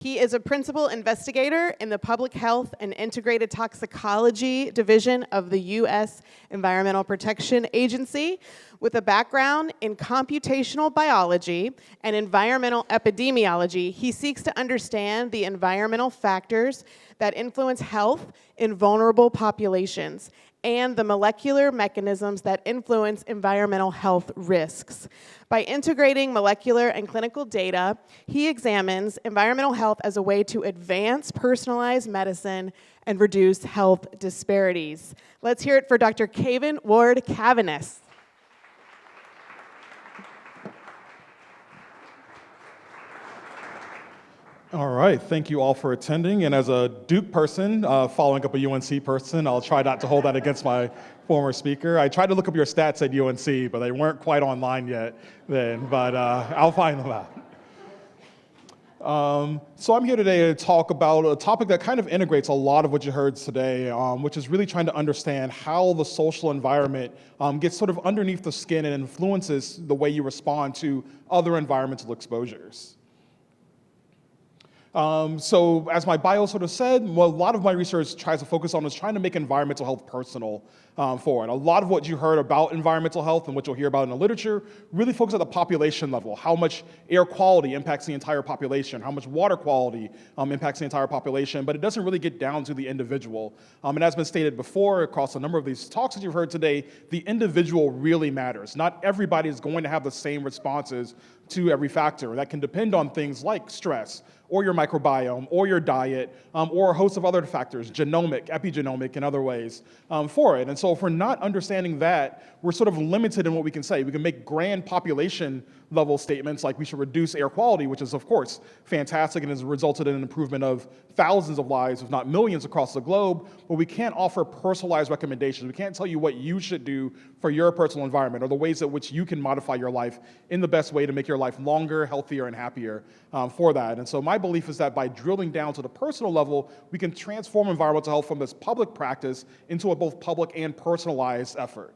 He is a principal investigator in the Public Health and Integrated Toxicology Division of the U.S. Environmental Protection Agency, with a background in computational biology and environmental epidemiology. He seeks to understand the environmental factors that influence health in vulnerable populations and the molecular mechanisms that influence environmental health risks. By integrating molecular and clinical data, he examines environmental health as a way to advance personalized medicine and reduce health disparities. Let's hear it for Dr. Cavin Ward-Caviness. All right, thank you all for attending. And as a Duke person, following up a UNC person, I'll try not to hold that against my former speaker. I tried to look up your stats at UNC, but they weren't quite online yet then, but I'll find them out. So I'm here today to talk about a topic that kind of integrates a lot of what you heard today, which is really trying to understand how the social environment gets sort of underneath the skin and influences the way you respond to other environmental exposures. So as my bio sort of said, what a lot of my research tries to focus on is trying to make environmental health personal for it. A lot of what you heard about environmental health and what you'll hear about in the literature really focus at the population level, how much air quality impacts the entire population, how much water quality impacts the entire population, but it doesn't really get down to the individual. And as been stated before across a number of these talks that you've heard today, the individual really matters. Not everybody is going to have the same responses to every factor. That can depend on things like stress, or your microbiome, or your diet, or a host of other factors, genomic, epigenomic, and other ways for it. And so if we're not understanding that, we're sort of limited in what we can say. We can make grand population level statements like we should reduce air quality, which is of course fantastic and has resulted in an improvement of thousands of lives, if not millions across the globe, but we can't offer personalized recommendations. We can't tell you what you should do for your personal environment or the ways in which you can modify your life in the best way to make your life longer, healthier, and happier for that. And so my belief is that by drilling down to the personal level, we can transform environmental health from this public practice into a both public and personalized effort.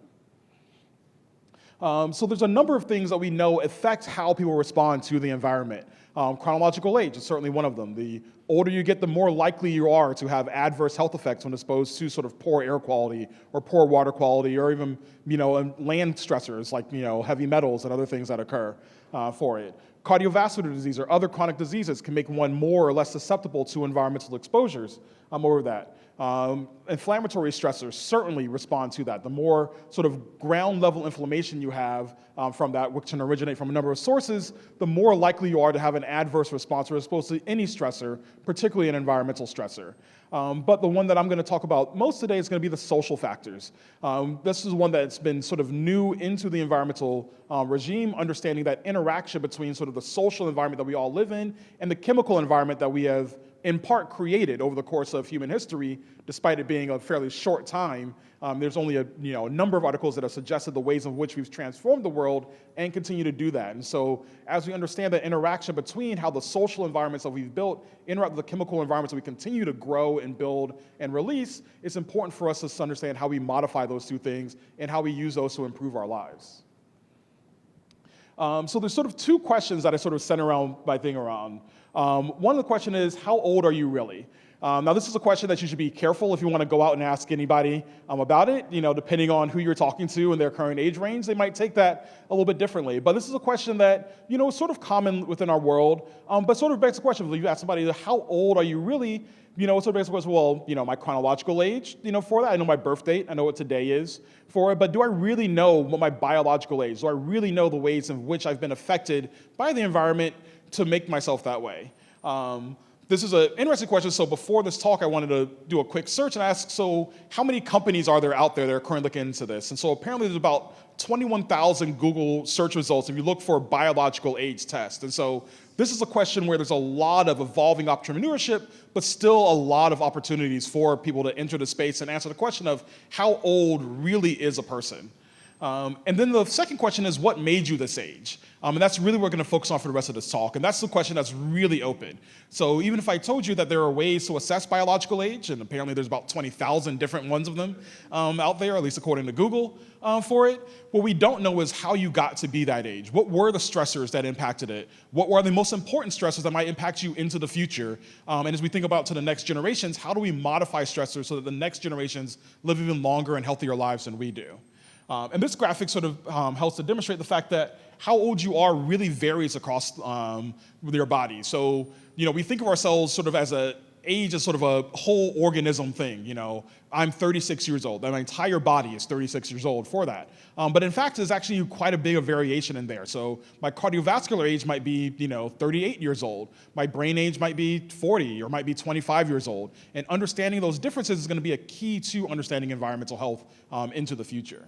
So there's a number of things that we know affect how people respond to the environment. Chronological age is certainly one of them. The older you get, the more likely you are to have adverse health effects when exposed to sort of poor air quality or poor water quality, or even land stressors like heavy metals and other things that occur for it. Cardiovascular disease or other chronic diseases can make one more or less susceptible to environmental exposures over that. Inflammatory stressors certainly respond to that. The more sort of ground level inflammation you have from that, which can originate from a number of sources, the more likely you are to have an adverse response as opposed to any stressor, particularly an environmental stressor. But the one that I'm going to talk about most today is going to be the social factors. This is one that's been sort of new into the environmental regime, understanding that interaction between sort of the social environment that we all live in and the chemical environment that we have in part created over the course of human history, despite it being a fairly short time. There's only a number of articles that have suggested the ways in which we've transformed the world and continue to do that. And so as we understand the interaction between how the social environments that we've built interact with the chemical environments that we continue to grow and build and release, it's important for us to understand how we modify those two things and how we use those to improve our lives. So there's sort of two questions that I sort of center around my thing around. One of the question is, how old are you really? Now this is a question that you should be careful if you want to go out and ask anybody about it. Depending on who you're talking to and their current age range, they might take that a little bit differently. But this is a question that, is sort of common within our world, but sort of begs the question, if you ask somebody, how old are you really? It sort of begs the question, well, my chronological age, for that. I know my birth date, I know what today is for it, but do I really know what my biological age? Do I really know the ways in which I've been affected by the environment to make myself that way? This is an interesting question. So before this talk, I wanted to do a quick search and ask, so how many companies are there out there that are currently looking into this? And so apparently there's about 21,000 Google search results if you look for a biological age test. And so this is a question where there's a lot of evolving entrepreneurship, but still a lot of opportunities for people to enter the space and answer the question of how old really is a person? And then the second question is, what made you this age? And that's really what we're going to focus on for the rest of this talk. And that's the question that's really open. So even if I told you that there are ways to assess biological age, and apparently there's about 20,000 different ones of them out there, at least according to Google for it, what we don't know is how you got to be that age. What were the stressors that impacted it? What were the most important stressors that might impact you into the future? And as we think about to the next generations, how do we modify stressors so that the next generations live even longer and healthier lives than we do? And this graphic sort of helps to demonstrate the fact that how old you are really varies across your body. So, we think of ourselves sort of as age as sort of a whole organism thing. I'm 36 years old. My entire body is 36 years old for that. But in fact, there's actually quite a big variation in there. So my cardiovascular age might be, 38 years old. My brain age might be 40 or might be 25 years old. And understanding those differences is going to be a key to understanding environmental health into the future.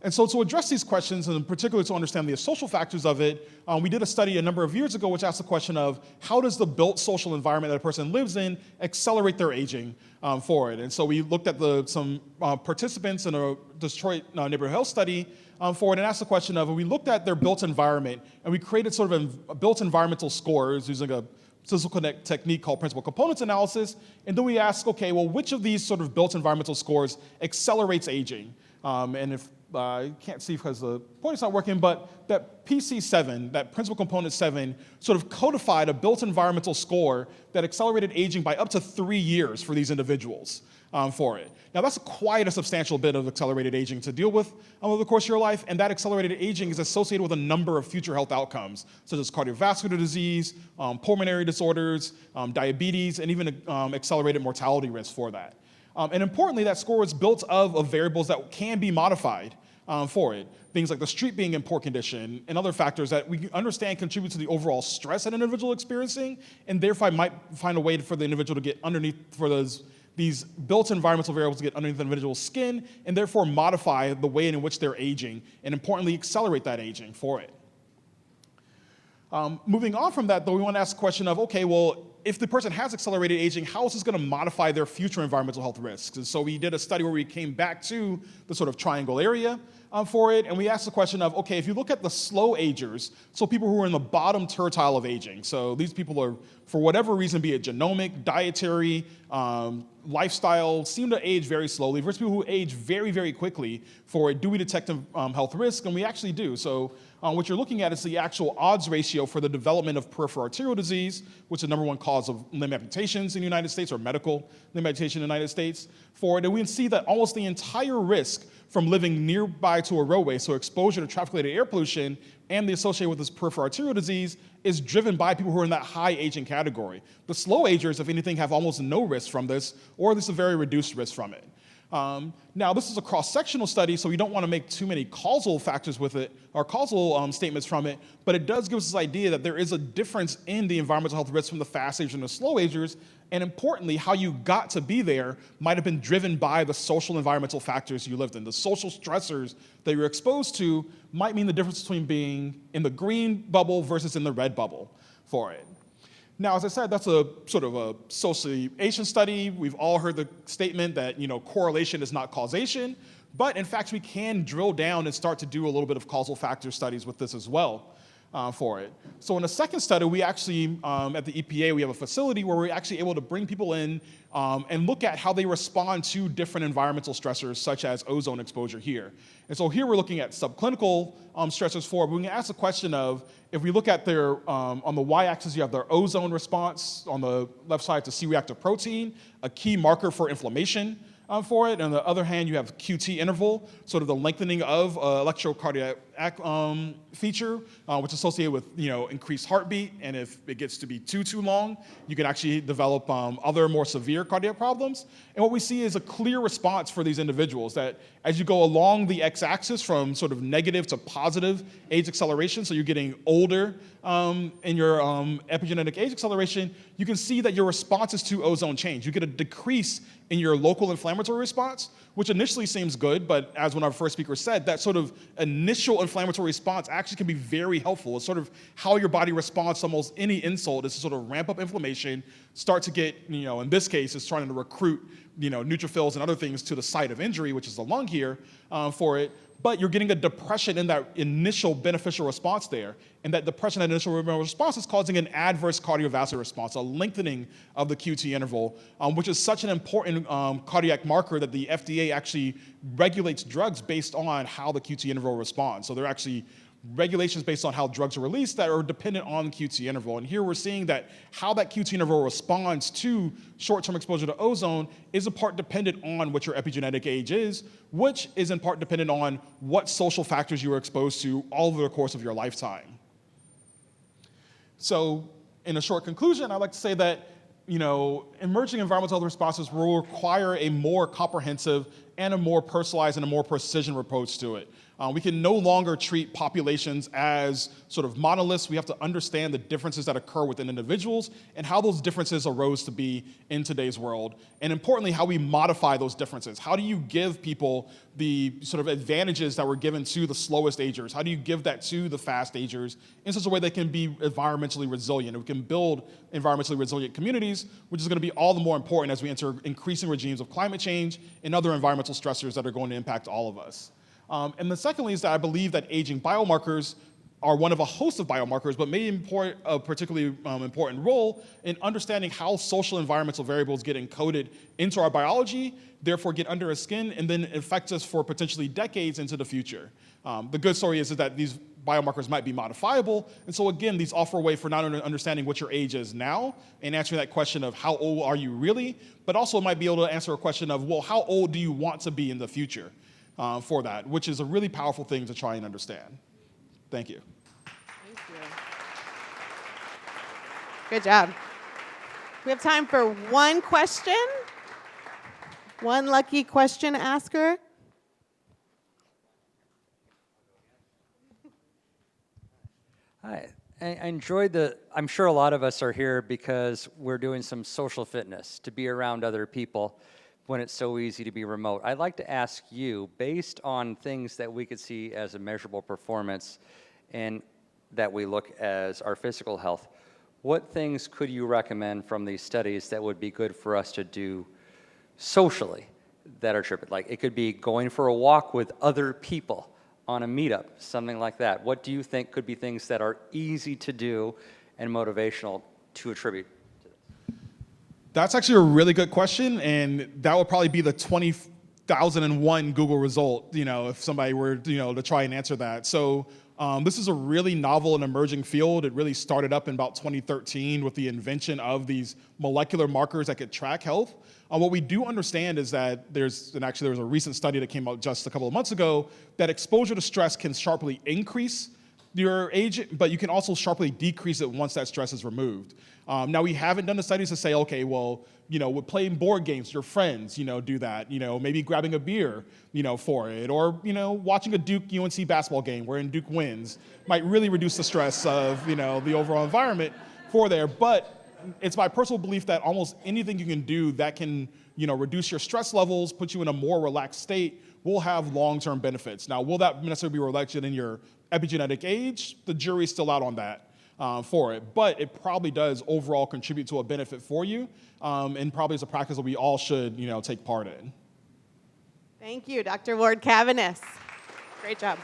And so to address these questions, and particularly to understand the social factors of it, we did a study a number of years ago which asked the question of how does the built social environment that a person lives in accelerate their aging for it? And so we looked at some participants in a Detroit neighborhood health study for it and asked the question of, we looked at their built environment and we created sort of built environmental scores using a statistical technique called principal components analysis. And then we asked, okay, well, which of these sort of built environmental scores accelerates aging? And if I can't see because the pointer's not working, but that PC7, that principal component 7, sort of codified a built environmental score that accelerated aging by up to 3 years for these individuals for it. Now that's quite a substantial bit of accelerated aging to deal with over the course of your life, and that accelerated aging is associated with a number of future health outcomes, such as cardiovascular disease, pulmonary disorders, diabetes, and even accelerated mortality risk for that. And importantly, that score is built of variables that can be modified for it. Things like the street being in poor condition and other factors that we understand contribute to the overall stress an individual experiencing, and therefore might find a way for the individual to get underneath, for these built environmental variables to get underneath the individual's skin, and therefore modify the way in which they're aging, and importantly, accelerate that aging for it. Moving on from that, though, we want to ask the question of, okay, well, if the person has accelerated aging, how is this going to modify their future environmental health risks? And so we did a study where we came back to the sort of triangle area for it, and we asked the question of, okay, if you look at the slow agers, so people who are in the bottom tertile of aging, so these people are, for whatever reason, be it genomic, dietary, lifestyle, seem to age very slowly, versus people who age very, very quickly for it, do we detect health risk? And we actually do. So what you're looking at is the actual odds ratio for the development of peripheral arterial disease, which is the number one cause of limb amputations in the United States, or medical limb amputation in the United States for it. And we can see that almost the entire risk from living nearby to a roadway, so exposure to traffic-related air pollution and the associated with this peripheral arterial disease, is driven by people who are in that high aging category. The slow agers, if anything, have almost no risk from this, or at least a very reduced risk from it. Now, this is a cross-sectional study, so we don't want to make too many causal factors with it, or causal statements from it, but it does give us this idea that there is a difference in the environmental health risks from the fast agers and the slow agers, and importantly, how you got to be there might have been driven by the social environmental factors you lived in. The social stressors that you're exposed to might mean the difference between being in the green bubble versus in the red bubble for it. Now, as I said, that's a sort of a association study. We've all heard the statement that, correlation is not causation, but in fact, we can drill down and start to do a little bit of causal factor studies with this as well for it. So in the second study, we actually, at the EPA, we have a facility where we're actually able to bring people in and look at how they respond to different environmental stressors, such as ozone exposure here. And so here we're looking at subclinical stressors for it, but we can ask the question of, if we look at their, on the y-axis, you have their ozone response, on the left side, it's a C-reactive protein, a key marker for inflammation for it. And on the other hand, you have QT interval, sort of the lengthening of electrocardiac feature, which is associated with increased heartbeat. And if it gets to be too long, you can actually develop other more severe cardiac problems. And what we see is a clear response for these individuals that as you go along the x-axis from sort of negative to positive age acceleration, so you're getting older in your epigenetic age acceleration, you can see that your responses to ozone change. You get a decrease in your local inflammatory response, which initially seems good, but as one of our first speakers said, that sort of initial inflammatory response actually can be very helpful. It's sort of how your body responds to almost any insult is to sort of ramp up inflammation, start to get, in this case, it's trying to recruit, neutrophils and other things to the site of injury, which is the lung here, for it. But you're getting a depression in that initial beneficial response there. And that depression, that initial response is causing an adverse cardiovascular response, a lengthening of the QT interval, which is such an important cardiac marker that the FDA actually regulates drugs based on how the QT interval responds. So they're actually regulations based on how drugs are released that are dependent on QT interval. And here we're seeing that how that QT interval responds to short-term exposure to ozone is in part dependent on what your epigenetic age is, which is in part dependent on what social factors you were exposed to all over the course of your lifetime. So in a short conclusion, I'd like to say that emerging environmental health responses will require a more comprehensive and a more personalized and a more precision approach to it. We can no longer treat populations as sort of monoliths. We have to understand the differences that occur within individuals and how those differences arose to be in today's world. And importantly, how we modify those differences. How do you give people the sort of advantages that were given to the slowest agers? How do you give that to the fast agers in such a way they can be environmentally resilient? And we can build environmentally resilient communities, which is going to be all the more important as we enter increasing regimes of climate change and other environmental stressors that are going to impact all of us. And the secondly is that I believe that aging biomarkers are one of a host of biomarkers, but may import a particularly important role in understanding how social environmental variables get encoded into our biology, therefore get under our skin, and then affect us for potentially decades into the future. The good story is that these biomarkers might be modifiable, and so again, these offer a way for not only understanding what your age is now and answering that question of how old are you really, but also might be able to answer a question of, well, how old do you want to be in the future? For that, which is a really powerful thing to try and understand. Thank you. Thank you. Good job. We have time for one question. One lucky question asker. Hi. I enjoyed I'm sure a lot of us are here because we're doing some social fitness, to be around other people when it's so easy to be remote. I'd like to ask you, based on things that we could see as a measurable performance and that we look as our physical health, what things could you recommend from these studies that would be good for us to do socially that are tripping? Like, it could be going for a walk with other people on a meetup, something like that. What do you think could be things that are easy to do and motivational to attribute? That's actually a really good question, and that would probably be the 20,001 Google result, if somebody were, to try and answer that. So this is a really novel and emerging field. It really started up in about 2013 with the invention of these molecular markers that could track health. What we do understand is that there was a recent study that came out just a couple of months ago that exposure to stress can sharply increase your age, but you can also sharply decrease it once that stress is removed. Now, we haven't done the studies to say, okay, well, with playing board games with your friends, do that, maybe grabbing a beer, for it, or, watching a Duke-UNC basketball game wherein Duke wins might really reduce the stress of, the overall environment for there. But it's my personal belief that almost anything you can do that can, reduce your stress levels, put you in a more relaxed state, will have long-term benefits. Now, will that necessarily be reflected in your epigenetic age? The jury's still out on that. For it, but it probably does overall contribute to a benefit for you, and probably is a practice that we all should, take part in. Thank you, Dr. Ward-Caviness. Great job.